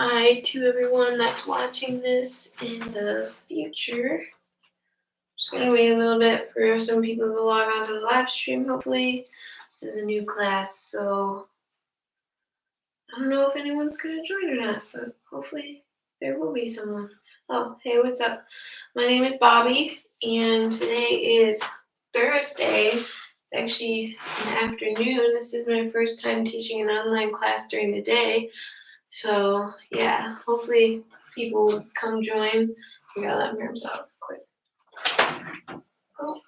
hi to everyone that's watching this in the future. Just gonna wait a little bit for some people to log on to the live stream, hopefully. This is a new class, so I don't know if anyone's gonna join or not, but hopefully there will be someone. Oh, hey, what's up? My name is Bobbie, and today is Thursday. It's actually an afternoon. This is my first time teaching an online class during the day. So yeah, hopefully people will come join. We gotta let Mirams out quick. Cool.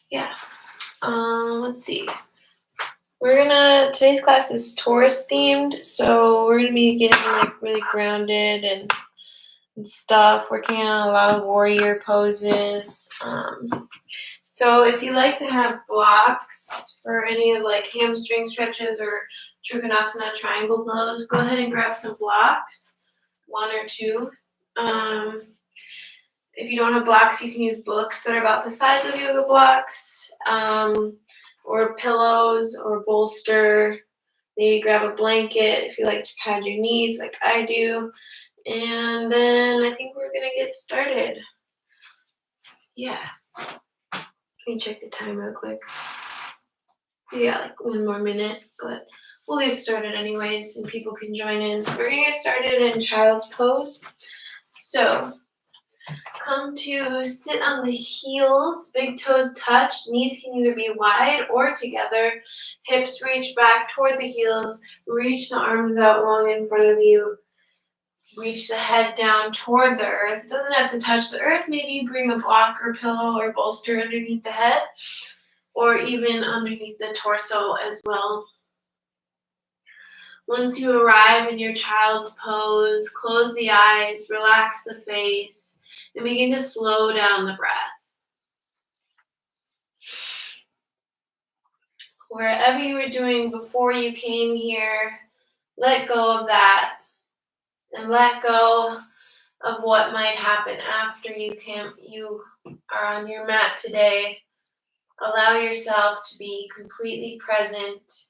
Yeah. Let's see. Today's class is Taurus themed, so we're gonna be getting like really grounded and stuff, working on a lot of warrior poses. So if you like to have blocks for any of like hamstring stretches or Trikonasana triangle pose, go ahead and grab some blocks, 1 or 2. If you don't have blocks, you can use books that are about the size of yoga blocks, or pillows or bolster. Maybe grab a blanket if you like to pad your knees like I do. And then I think we're gonna get started. Yeah. Let me check the time real quick. We got like 1 more minute, but we'll get started anyways and people can join in. We're gonna get started in child's pose. So come to sit on the heels, big toes touch, knees can either be wide or together, hips reach back toward the heels, reach the arms out long in front of you, reach the head down toward the earth. It doesn't have to touch the earth, maybe bring a block or pillow or bolster underneath the head, or even underneath the torso as well. Once you arrive in your child's pose, close the eyes, relax the face, and begin to slow down the breath. Wherever you were doing before you came here, let go of that and let go of what might happen after you are on your mat today. Allow yourself to be completely present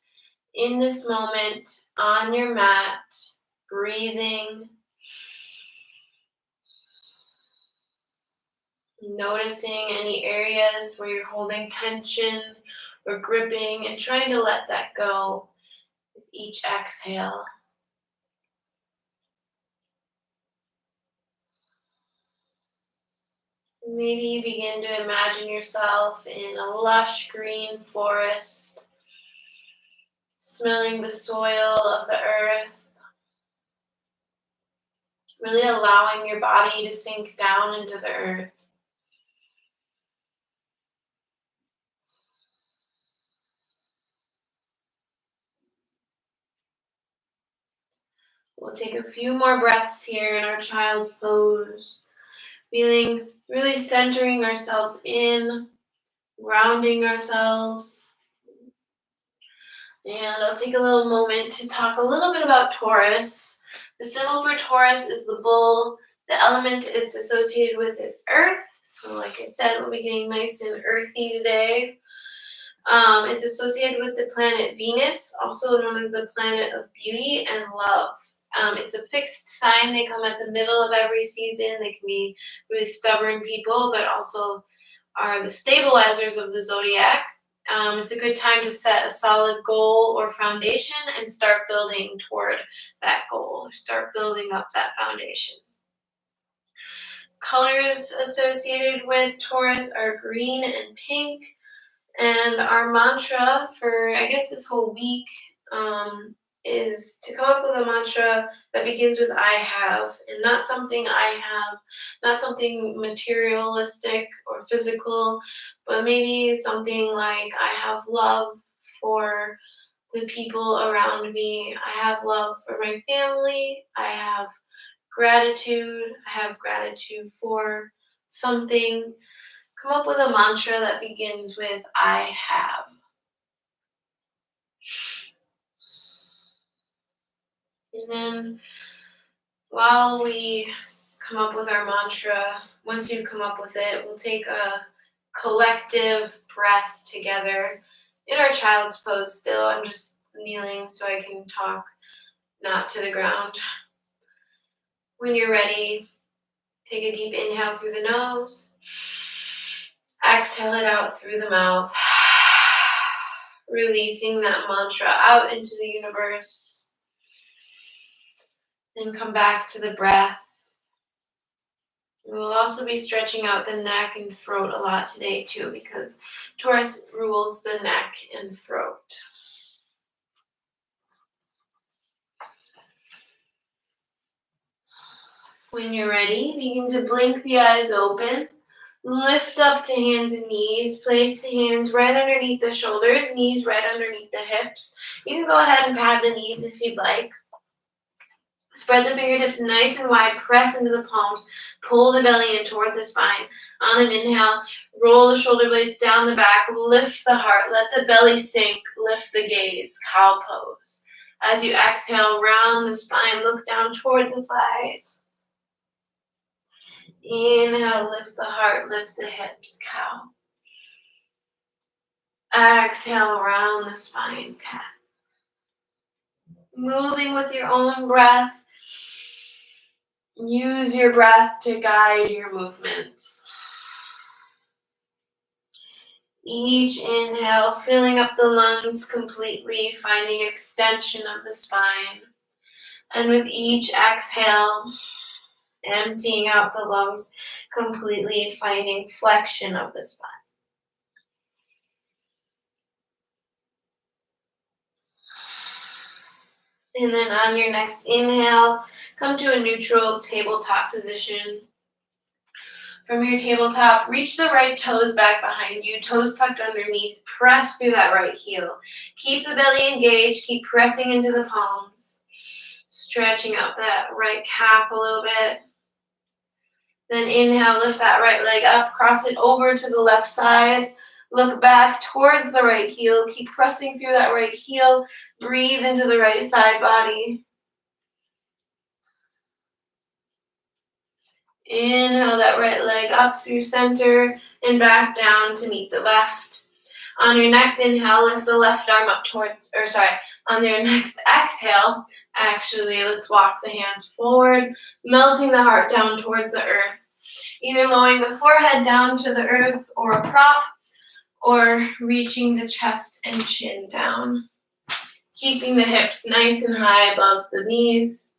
in this moment on your mat, breathing, noticing any areas where you're holding tension or gripping and trying to let that go with each exhale. Maybe you begin to imagine yourself in a lush green forest, smelling the soil of the earth, really allowing your body to sink down into the earth. We'll take a few more breaths here in our child's pose, feeling really centering ourselves in, grounding ourselves. And I'll take a little moment to talk a little bit about Taurus. The symbol for Taurus is the bull. The element it's associated with is earth. So like I said, we'll be getting nice and earthy today. It's associated with the planet Venus, also known as the planet of beauty and love. It's a fixed sign. They come at the middle of every season. They can be really stubborn people, but also are the stabilizers of the zodiac. It's a good time to set a solid goal or foundation and start building toward that goal, or start building up that foundation. Colors associated with Taurus are green and pink. And our mantra for, I guess, this whole week is to come up with a mantra that begins with I have, and not something I have, not something materialistic or physical, but maybe something like I have love for the people around me. I have love for my family. I have gratitude. I have gratitude for something. Come up with a mantra that begins with I have. And then while we come up with our mantra, once you come up with it, we'll take a collective breath together. in our child's pose still. I'm just kneeling so I can talk, not to the ground. When you're ready, take a deep inhale through the nose. Exhale it out through the mouth. Releasing that mantra out into the universe. And come back to the breath. We'll also be stretching out the neck and throat a lot today too, because Taurus rules the neck and throat. When you're ready, begin to blink the eyes open. Lift up to hands and knees. Place the hands right underneath the shoulders, knees right underneath the hips. You can go ahead and pad the knees if you'd like. Spread the fingertips nice and wide, press into the palms, pull the belly in toward the spine. On an inhale, roll the shoulder blades down the back, lift the heart, let the belly sink, lift the gaze, cow pose. As you exhale, round the spine, look down toward the thighs. Inhale, lift the heart, lift the hips, cow. Exhale, round the spine, cat. Moving with your own breath. Use your breath to guide your movements. Each inhale, filling up the lungs completely, finding extension of the spine. And with each exhale, emptying out the lungs completely, finding flexion of the spine. And then on your next inhale, come to a neutral tabletop position. From your tabletop, reach the right toes back behind you, toes tucked underneath, press through that right heel. Keep the belly engaged, keep pressing into the palms. Stretching out that right calf a little bit. Then inhale, lift that right leg up, cross it over to the left side. Look back towards the right heel, keep pressing through that right heel. Breathe into the right side body. Inhale that right leg up through center and back down to meet the left. On your next inhale, lift the left arm up towards, on your next exhale, let's walk the hands forward, melting the heart down towards the earth. Either lowering the forehead down to the earth or a prop, or reaching the chest and chin down. Keeping the hips nice and high above the knees.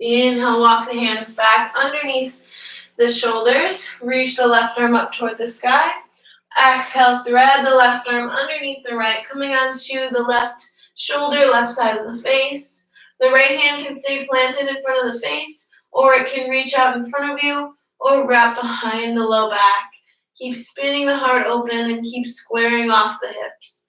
Inhale, walk the hands back underneath the shoulders. Reach the left arm up toward the sky. Exhale, thread the left arm underneath the right, coming onto the left shoulder, left side of the face. The right hand can stay planted in front of the face, or it can reach out in front of you, or wrap behind the low back. Keep spinning the heart open and keep squaring off the hips.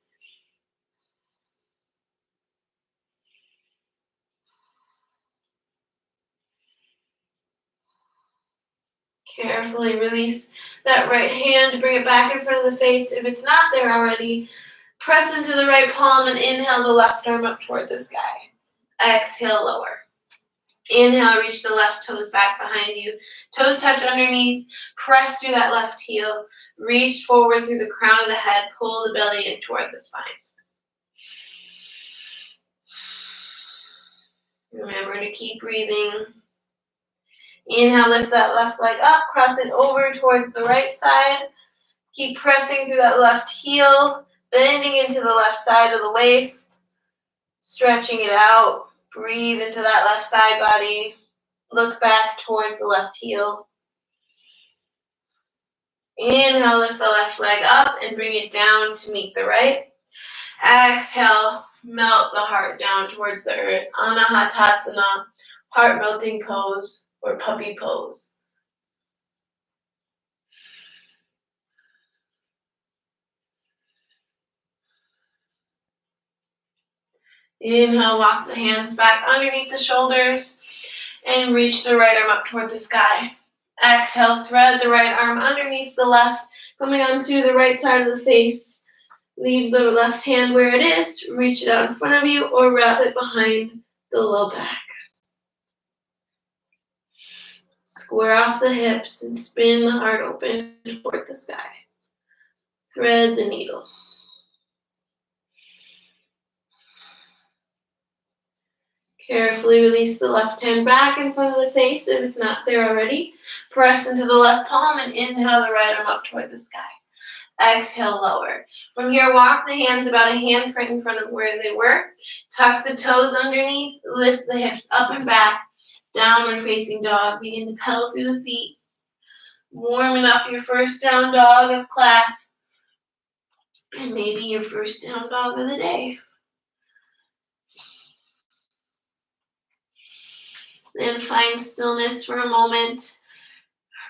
Carefully release that right hand, bring it back in front of the face. If it's not there already, press into the right palm and inhale the left arm up toward the sky. Exhale, lower. Inhale, reach the left toes back behind you. Toes tucked underneath, press through that left heel. Reach forward through the crown of the head, pull the belly in toward the spine. Remember to keep breathing. Inhale, lift that left leg up, cross it over towards the right side. Keep pressing through that left heel, bending into the left side of the waist, stretching it out. Breathe into that left side body. Look back towards the left heel. Inhale, lift the left leg up and bring it down to meet the right. Exhale, melt the heart down towards the earth. Anahatasana, heart melting pose, or puppy pose. Inhale, walk the hands back underneath the shoulders and reach the right arm up toward the sky. Exhale, thread the right arm underneath the left, coming onto the right side of the face. Leave the left hand where it is, reach it out in front of you, or wrap it behind the low back. Square off the hips and spin the heart open toward the sky. Thread the needle. Carefully release the left hand back in front of the face if it's not there already. Press into the left palm and inhale the right arm up toward the sky. Exhale, lower. From here, walk the hands about a handprint in front of where they were. Tuck the toes underneath. Lift the hips up and back. Downward facing dog. Begin to pedal through the feet. Warming up your first down dog of class. And maybe your first down dog of the day. Then find stillness for a moment.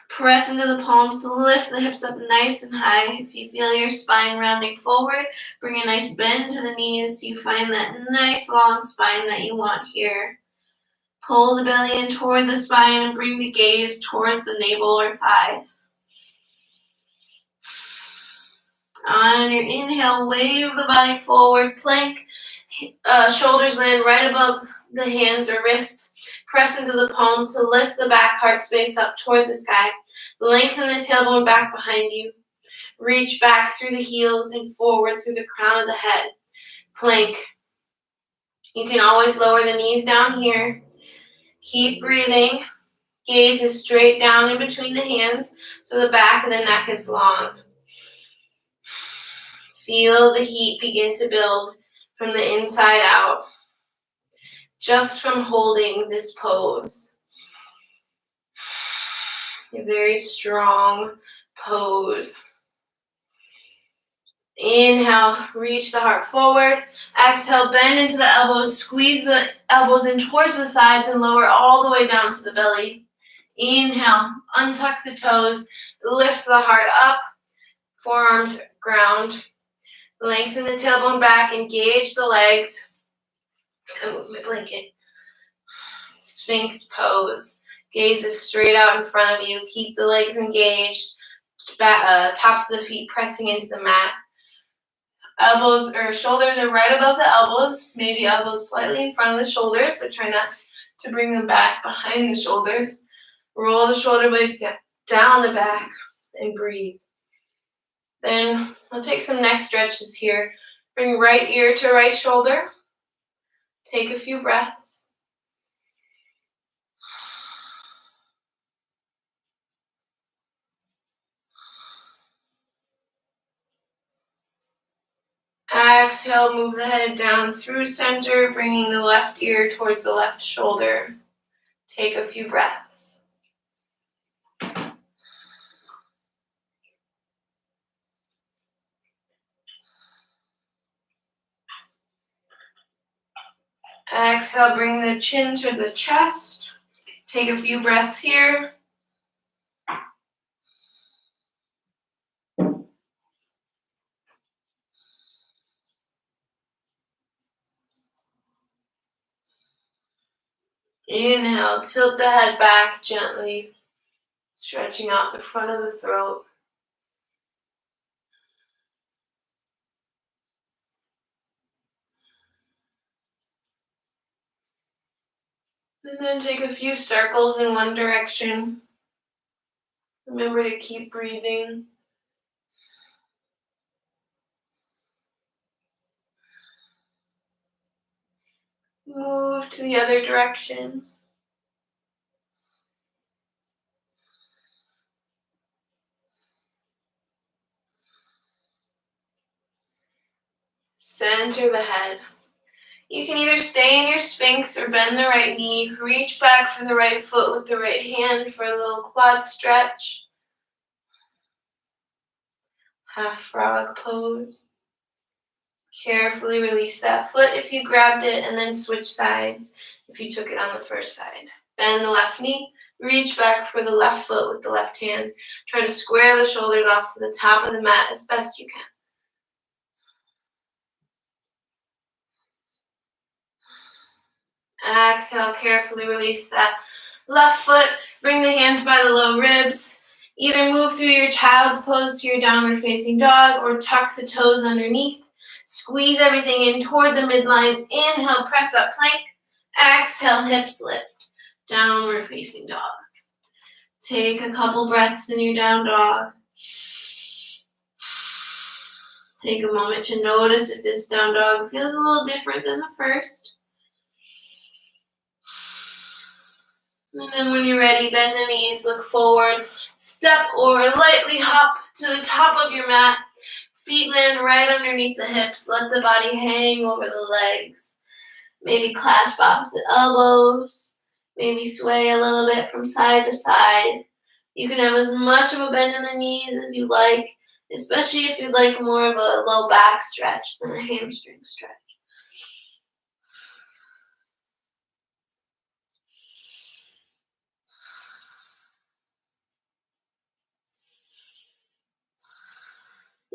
Press into the palms to lift the hips up nice and high. If you feel your spine rounding forward, bring a nice bend to the knees so you find that nice long spine that you want here. Pull the belly in toward the spine and bring the gaze towards the navel or thighs. On your inhale, wave the body forward, plank, shoulders land right above the hands or wrists. Press into the palms to lift the back heart space up toward the sky. Lengthen the tailbone back behind you. Reach back through the heels and forward through the crown of the head. Plank. You can always lower the knees down here. Keep breathing. Gaze is straight down in between the hands so the back of the neck is long. Feel the heat begin to build from the inside out, just from holding this pose. A very strong pose. Inhale, reach the heart forward. Exhale, bend into the elbows. Squeeze the elbows in towards the sides and lower all the way down to the belly. Inhale, untuck the toes. Lift the heart up. Forearms ground. Lengthen the tailbone back. Engage the legs. I'm gonna move my blanket. Sphinx pose. Gaze is straight out in front of you. Keep the legs engaged. Tops of the feet pressing into the mat. Elbows or shoulders are right above the elbows. Maybe elbows slightly in front of the shoulders, but try not to bring them back behind the shoulders. Roll the shoulder blades down the back and breathe. Then we'll take some neck stretches here. Bring right ear to right shoulder. Take a few breaths. Exhale, move the head down through center, bringing the left ear towards the left shoulder. Take a few breaths. Exhale, bring the chin to the chest. Take a few breaths here. Inhale, tilt the head back gently, stretching out the front of the throat. And then take a few circles in one direction. Remember to keep breathing. Move to the other direction. Center the head. You can either stay in your Sphinx or bend the right knee. Reach back for the right foot with the right hand for a little quad stretch. Half frog pose. Carefully release that foot if you grabbed it and then switch sides if you took it on the first side. Bend the left knee. Reach back for the left foot with the left hand. Try to square the shoulders off to the top of the mat as best you can. Exhale, carefully release that left foot. Bring the hands by the low ribs. Either move through your child's pose to your downward facing dog or tuck the toes underneath. Squeeze everything in toward the midline. Inhale, press up plank. Exhale, hips lift. Downward facing dog. Take a couple breaths in your down dog. Take a moment to notice if this down dog feels a little different than the first. And then when you're ready, bend the knees, look forward, step or lightly hop to the top of your mat. Feet land right underneath the hips. Let the body hang over the legs. Maybe clasp opposite elbows. Maybe sway a little bit from side to side. You can have as much of a bend in the knees as you like, especially if you'd like more of a low back stretch than a hamstring stretch.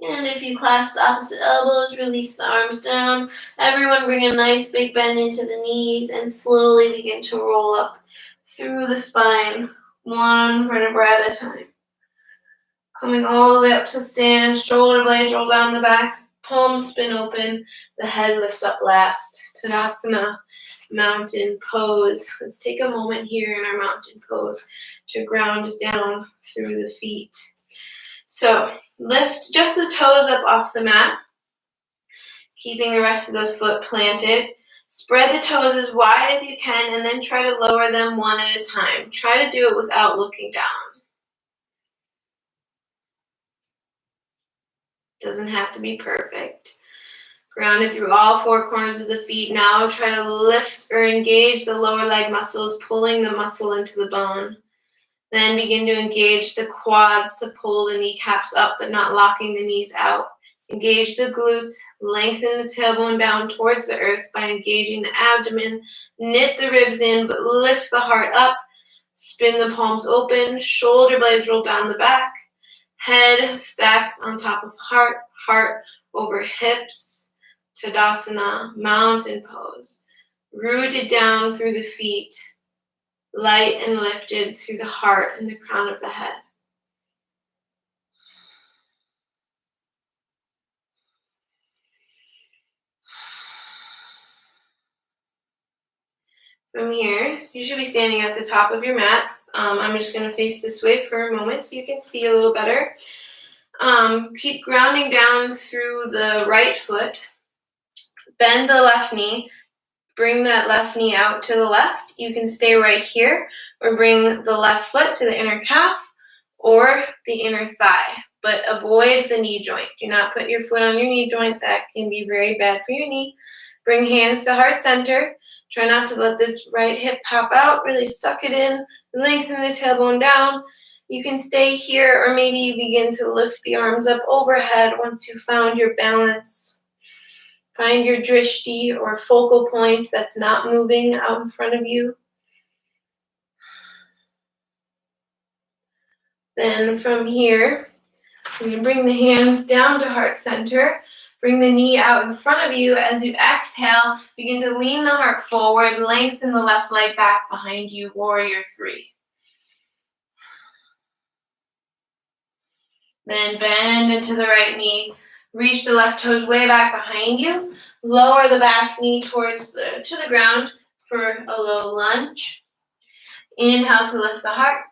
And if you clasp opposite elbows, release the arms down. Everyone bring a nice big bend into the knees and slowly begin to roll up through the spine, one vertebra at a time. Coming all the way up to stand, shoulder blades roll down the back, palms spin open, the head lifts up last. Tadasana, mountain pose. Let's take a moment here in our mountain pose to ground down through the feet. So lift just the toes up off the mat, keeping the rest of the foot planted. Spread the toes as wide as you can and then try to lower them one at a time. Try to do it without looking down. Doesn't have to be perfect. Grounded through all four corners of the feet. Now try to lift or engage the lower leg muscles, pulling the muscle into the bone. Then begin to engage the quads to pull the kneecaps up but not locking the knees out. Engage the glutes, lengthen the tailbone down towards the earth by engaging the abdomen. Knit the ribs in but lift the heart up. Spin the palms open, shoulder blades roll down the back. Head stacks on top of heart, heart over hips. Tadasana, mountain pose. Rooted down through the feet. Light and lifted through the heart and the crown of the head. From here, you should be standing at the top of your mat. I'm just going to face this way for a moment so you can see a little better. Keep grounding down through the right foot. Bend the left knee. Bring that left knee out to the left. You can stay right here or bring the left foot to the inner calf or the inner thigh, but avoid the knee joint. Do not put your foot on your knee joint. That can be very bad for your knee. Bring hands to heart center. Try not to let this right hip pop out. Really suck it in. Lengthen the tailbone down. You can stay here or maybe begin to lift the arms up overhead once you found your balance. Find your drishti or focal point that's not moving out in front of you. Then from here, you bring the hands down to heart center. Bring the knee out in front of you. As you exhale, begin to lean the heart forward. Lengthen the left leg back behind you, warrior three. Then bend into the right knee. Reach the left toes way back behind you. Lower the back knee towards to the ground for a low lunge. Inhale to lift the heart.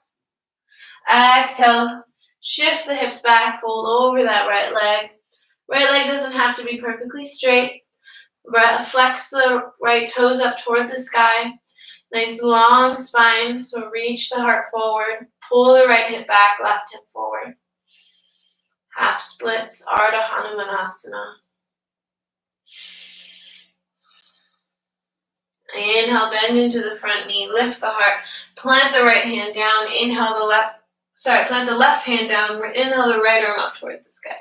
Exhale, shift the hips back, fold over that right leg. Right leg doesn't have to be perfectly straight. Flex the right toes up toward the sky. Nice long spine, so reach the heart forward. Pull the right hip back, left hip forward. Half splits, Ardha Hanumanasana. Inhale, bend into the front knee, lift the heart, plant the right hand down, plant the left hand down, inhale the right arm up toward the sky.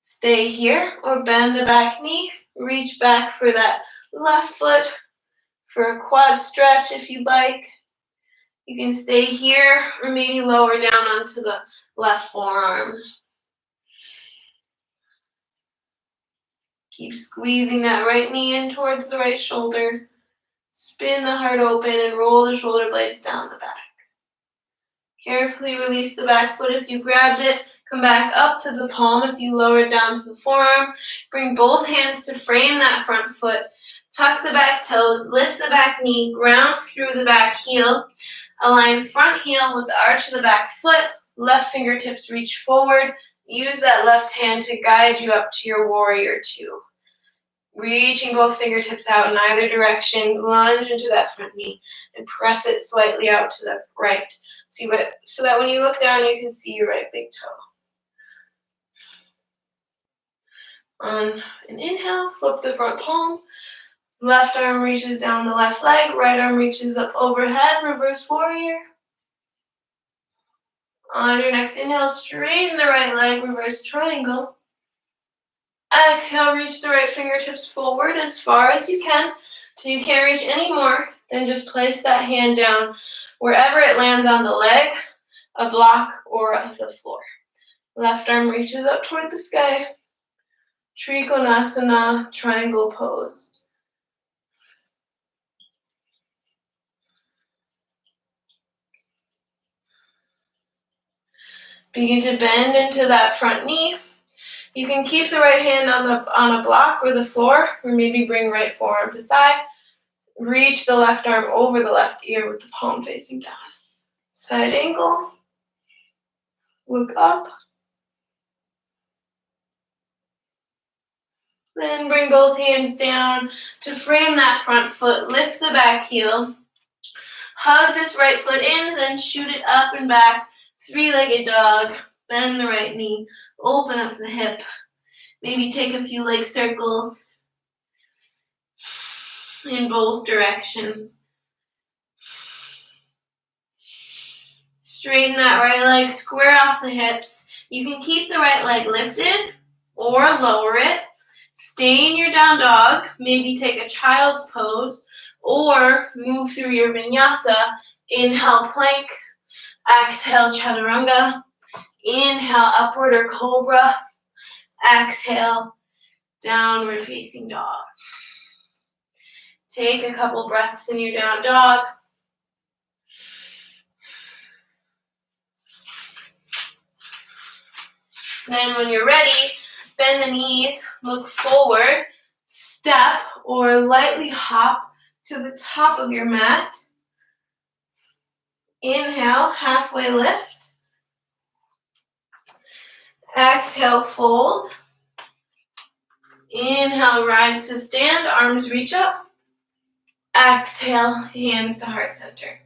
Stay here or bend the back knee, reach back for that left foot for a quad stretch if you'd like. You can stay here or maybe lower down onto the left forearm. Keep squeezing that right knee in towards the right shoulder. Spin the heart open and roll the shoulder blades down the back. Carefully release the back foot if you grabbed it. Come back up to the palm if you lowered down to the forearm. Bring both hands to frame that front foot. Tuck the back toes, lift the back knee, ground through the back heel. Align front heel with the arch of the back foot. Left fingertips reach forward. Use that left hand to guide you up to your warrior two. Reaching both fingertips out in either direction. Lunge into that front knee and press it slightly out to the right. So that when you look down, you can see your right big toe. On an inhale, flip the front palm. Left arm reaches down the left leg. Right arm reaches up overhead. Reverse warrior. On your next inhale, straighten the right leg. Reverse triangle. Exhale, reach the right fingertips forward as far as you can. Till you can't reach any more, then just place that hand down wherever it lands on the leg, a block, or the floor. Left arm reaches up toward the sky. Trikonasana, triangle pose. Begin to bend into that front knee. You can keep the right hand on a block or the floor, or maybe bring right forearm to thigh. Reach the left arm over the left ear with the palm facing down. Side angle. Look up. Then bring both hands down to frame that front foot. Lift the back heel. Hug this right foot in, then shoot it up and back. Three-legged dog. Bend the right knee. Open up the hip. Maybe take a few leg circles in both directions. Straighten that right leg, square off the hips. You can keep the right leg lifted or lower it. Stay in your down dog. Maybe take a child's pose or move through your vinyasa. Inhale, plank. Exhale, chaturanga. Inhale, upward or cobra. Exhale, downward facing dog. Take a couple breaths in your down dog. Then when you're ready, bend the knees, look forward, step or lightly hop to the top of your mat. Inhale, halfway lift. Exhale, fold. Inhale, rise to stand, arms reach up. Exhale, hands to heart center.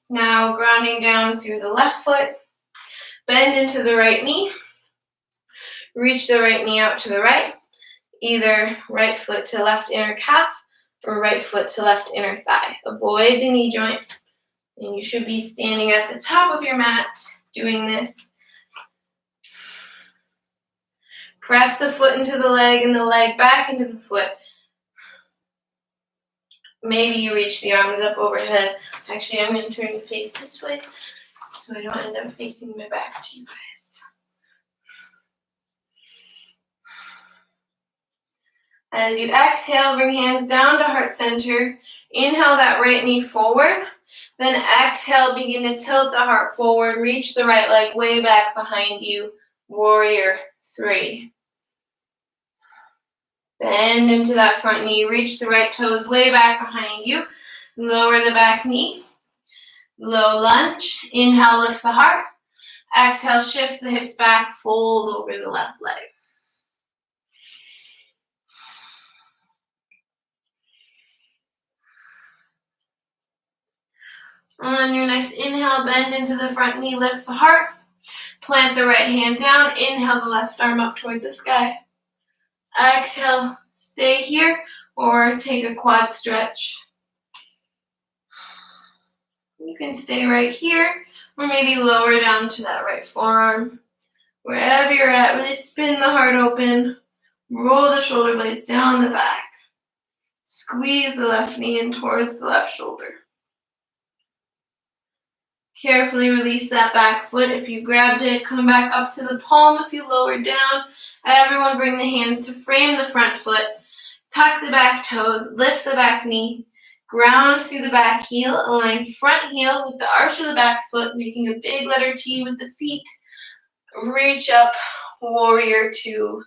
Now grounding down through the left foot. Bend into the right knee. Reach the right knee out to the right. Either right foot to left inner calf or right foot to left inner thigh. Avoid the knee joint. And you should be standing at the top of your mat doing this. Press the foot into the leg and the leg back into the foot. Maybe you reach the arms up overhead. Actually, I'm going to turn your face this way so I don't end up facing my back to you guys. As you exhale, bring hands down to heart center. Inhale that right knee forward. Then exhale, begin to tilt the heart forward. Reach the right leg way back behind you. Warrior three. Bend into that front knee. Reach the right toes way back behind you. Lower the back knee. Low lunge. Inhale, lift the heart. Exhale, shift the hips back. Fold over the left leg. On your next inhale, bend into the front knee. Lift the heart. Plant the right hand down. Inhale the left arm up toward the sky. Exhale, stay here or take a quad stretch. You can stay right here or maybe lower down to that right forearm. Wherever you're at, really spin the heart open. Roll the shoulder blades down the back. Squeeze the left knee in towards the left shoulder. Carefully release that back foot. If you grabbed it, come back up to the palm. If you lowered down, everyone bring the hands to frame the front foot. Tuck the back toes, lift the back knee, ground through the back heel, align front heel with the arch of the back foot, making a big letter T with the feet. Reach up, warrior two.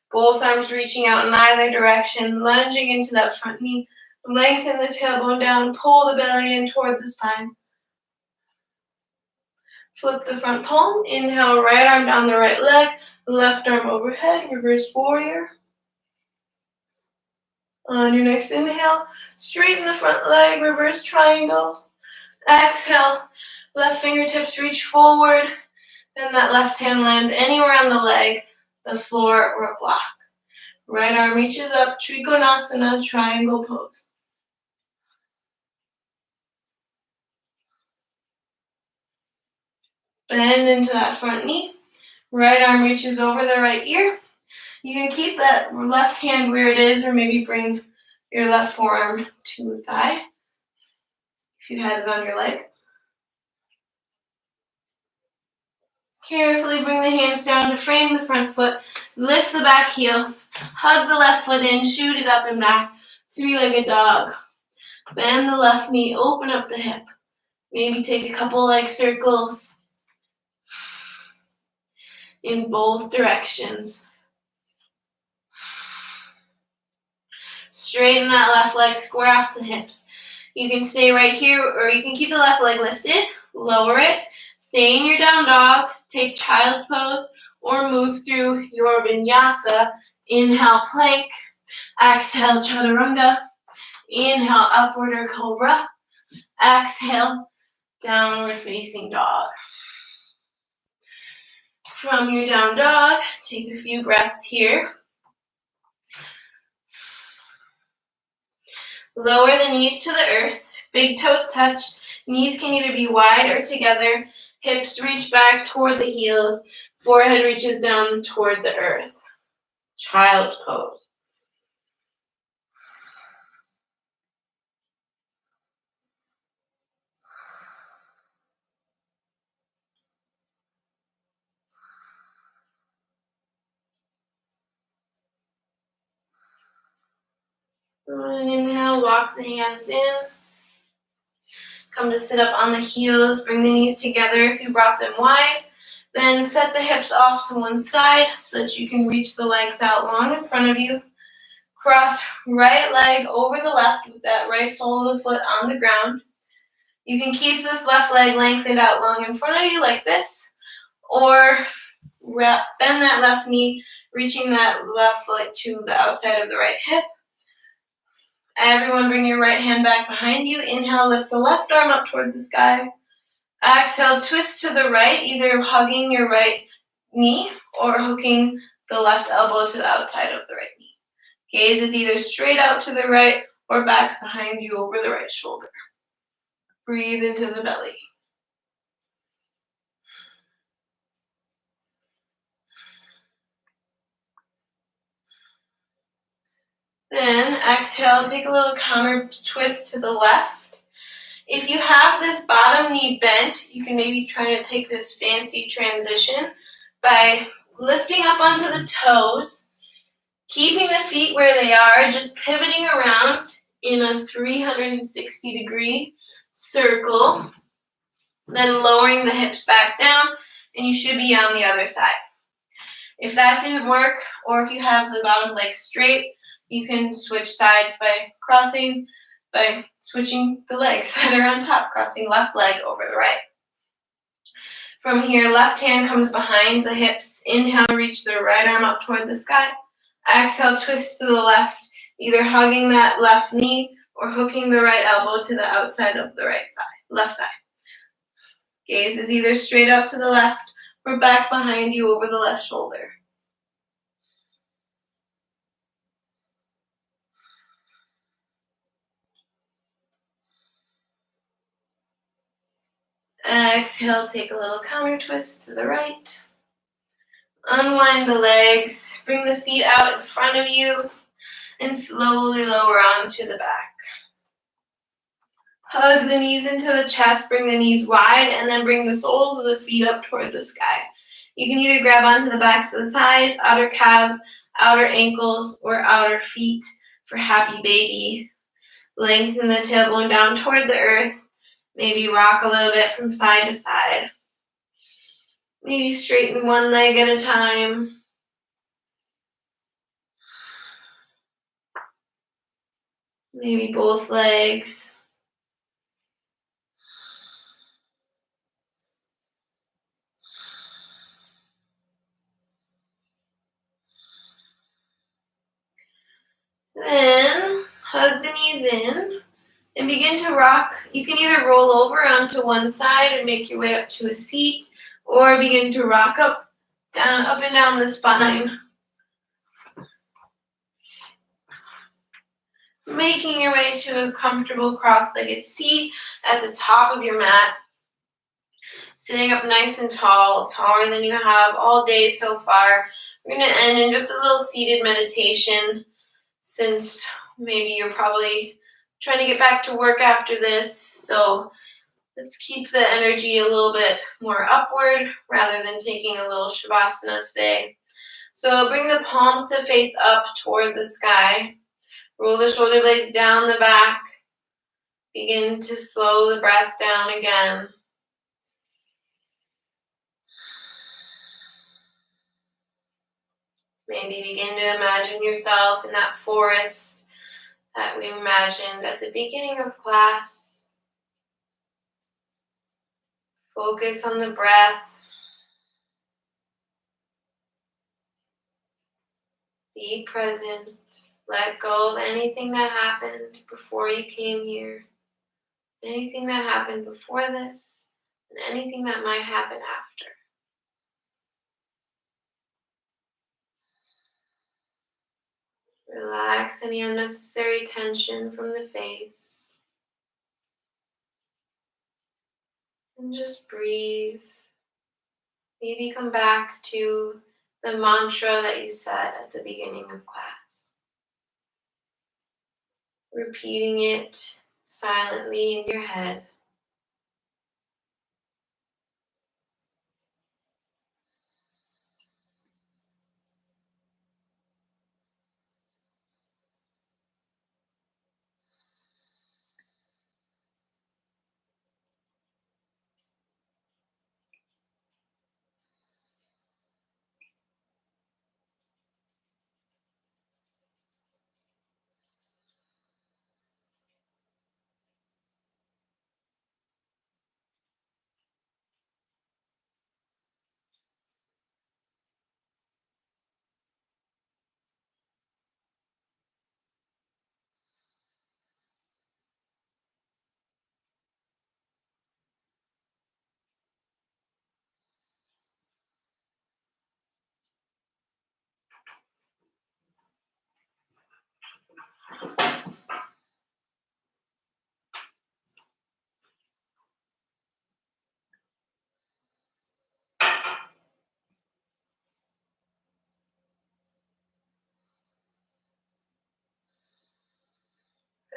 Both arms reaching out in either direction, lunging into that front knee. Lengthen the tailbone down, pull the belly in toward the spine. Flip the front palm. Inhale, right arm down the right leg. Left arm overhead, reverse warrior. On your next inhale, straighten the front leg, reverse triangle. Exhale, left fingertips reach forward. Then that left hand lands anywhere on the leg, the floor, or a block. Right arm reaches up, Trikonasana, triangle pose. Bend into that front knee. Right arm reaches over the right ear. You can keep that left hand where it is, or maybe bring your left forearm to the thigh if you had it on your leg. Carefully bring the hands down to frame the front foot. Lift the back heel. Hug the left foot in, shoot it up and back. Three-legged dog. Bend the left knee, open up the hip. Maybe take a couple leg circles in both directions. Straighten that left leg, square off the hips. You can stay right here, or you can keep the left leg lifted, lower it, stay in your down dog, take child's pose, or move through your vinyasa. Inhale, plank. Exhale, chaturanga. Inhale, upward or cobra. Exhale, downward facing dog. From your down dog, take a few breaths here. Lower the knees to the earth. Big toes touch. Knees can either be wide or together. Hips reach back toward the heels. Forehead reaches down toward the earth. Child's pose. Inhale, walk the hands in. Come to sit up on the heels. Bring the knees together if you brought them wide. Then set the hips off to one side so that you can reach the legs out long in front of you. Cross right leg over the left with that right sole of the foot on the ground. You can keep this left leg lengthened out long in front of you like this, or bend that left knee, reaching that left foot to the outside of the right hip. Everyone bring your right hand back behind you. Inhale, lift the left arm up toward the sky. Exhale, twist to the right, either hugging your right knee or hooking the left elbow to the outside of the right knee. Gaze is either straight out to the right or back behind you over the right shoulder. Breathe into the belly. Then exhale, take a little counter twist to the left. If you have this bottom knee bent, you can maybe try to take this fancy transition by lifting up onto the toes, keeping the feet where they are, just pivoting around in a 360-degree circle, then lowering the hips back down, and you should be on the other side. If that didn't work, or if you have the bottom leg straight, you can switch sides by switching the legs that are on top, crossing left leg over the right. From here, left hand comes behind the hips. Inhale, reach the right arm up toward the sky. Exhale, twist to the left, either hugging that left knee or hooking the right elbow to the outside of the left thigh. Gaze is either straight out to the left or back behind you over the left shoulder. Exhale, take a little counter twist to the right. Unwind the legs, bring the feet out in front of you, and slowly lower onto the back. Hug the knees into the chest, bring the knees wide, and then bring the soles of the feet up toward the sky. You can either grab onto the backs of the thighs, outer calves, outer ankles, or outer feet for happy baby. Lengthen the tailbone down toward the earth. Maybe rock a little bit from side to side. Maybe straighten one leg at a time. Maybe both legs. And begin to rock. You can either roll over onto one side and make your way up to a seat, or begin to rock up and down the spine. Making your way to a comfortable cross-legged seat at the top of your mat. Sitting up nice and tall, taller than you have all day so far. We're going to end in just a little seated meditation, since maybe you're probably trying to get back to work after this. So let's keep the energy a little bit more upward rather than taking a little shavasana today. So bring the palms to face up toward the sky. Roll the shoulder blades down the back. Begin to slow the breath down again. Maybe begin to imagine yourself in that forest that we imagined at the beginning of class. Focus on the breath. Be present. Let go of anything that happened before you came here. Anything that happened before this, and anything that might happen after. Relax any unnecessary tension from the face. And just breathe. Maybe come back to the mantra that you said at the beginning of class. Repeating it silently in your head.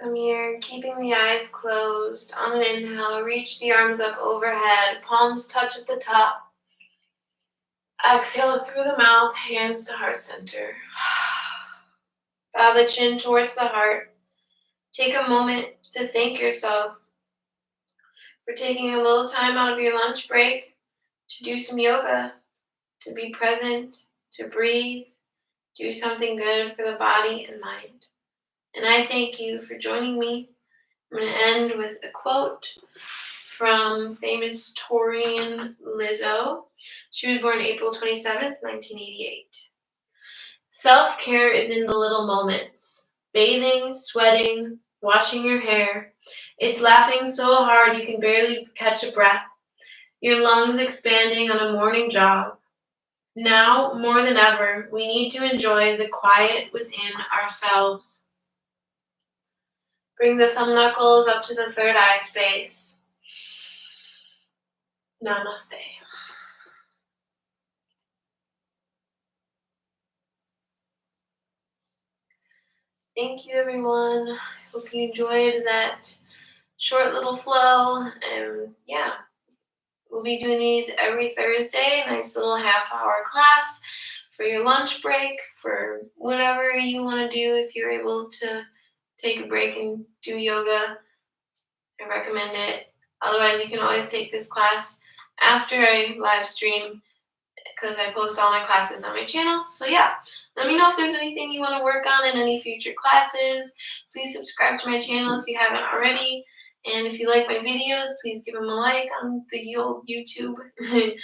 From here, keeping the eyes closed. On an inhale, reach the arms up overhead. Palms touch at the top. Exhale through the mouth, hands to heart center. Bow the chin towards the heart. Take a moment to thank yourself for taking a little time out of your lunch break to do some yoga, to be present, to breathe, do something good for the body and mind. And I thank you for joining me. I'm going to end with a quote from famous Taurian Lizzo. She was born April 27th, 1988. Self-care is in the little moments. Bathing, sweating, washing your hair. It's laughing so hard you can barely catch a breath. Your lungs expanding on a morning jog. Now, more than ever, we need to enjoy the quiet within ourselves. Bring the thumb knuckles up to the third eye space. Namaste. Thank you, everyone. I hope you enjoyed that short little flow. And yeah, we'll be doing these every Thursday. Nice little half-hour class for your lunch break, for whatever you want to do. If you're able to take a break and do yoga, I recommend it. Otherwise, you can always take this class after I live stream, because I post all my classes on my channel. So yeah, let me know if there's anything you want to work on in any future classes. Please subscribe to my channel if you haven't already. And if you like my videos, please give them a like on the old YouTube. And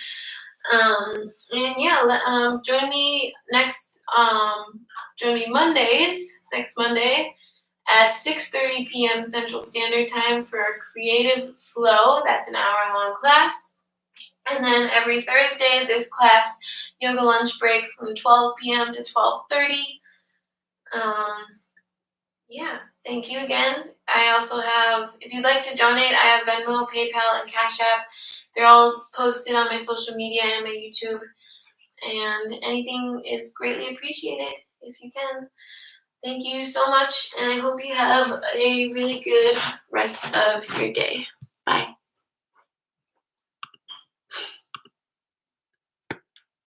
yeah, join me next, join me Mondays, next Monday at 6:30 p.m. Central Standard Time for a creative flow. That's an hour-long class. And then every Thursday, this class, yoga lunch break from 12 p.m. to 12:30. Yeah, thank you again. I also have, if you'd like to donate, I have Venmo, PayPal, and Cash App. They're all posted on my social media and my YouTube. And anything is greatly appreciated if you can. Thank you so much, and I hope you have a really good rest of your day. Bye.